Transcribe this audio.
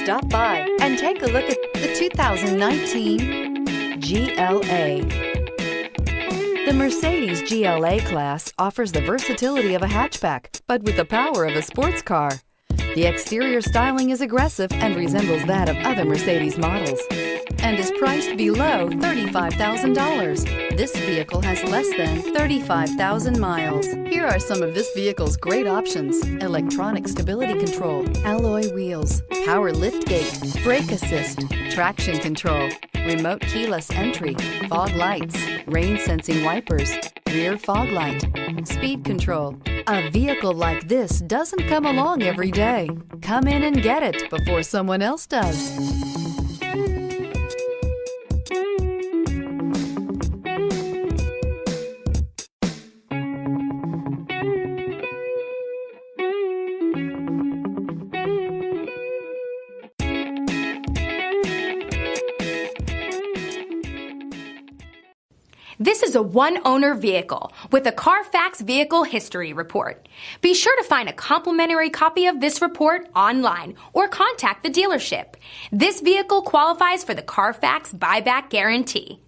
Stop by and take a look at the 2019 GLA. The Mercedes GLA class offers the versatility of a hatchback, but with the power of a sports car. The exterior styling is aggressive and resembles that of other Mercedes models, and is priced below $35,000. This vehicle has less than 35,000 miles. Here are some of this vehicle's great options: electronic stability control, alloy wheels, power liftgate, brake assist, traction control, remote keyless entry, fog lights, rain sensing wipers, rear fog light, speed control. A vehicle like this doesn't come along every day. Come in and get it before someone else does. This is a one-owner vehicle with a Carfax Vehicle History Report. Be sure to find a complimentary copy of this report online or contact the dealership. This vehicle qualifies for the Carfax Buyback Guarantee.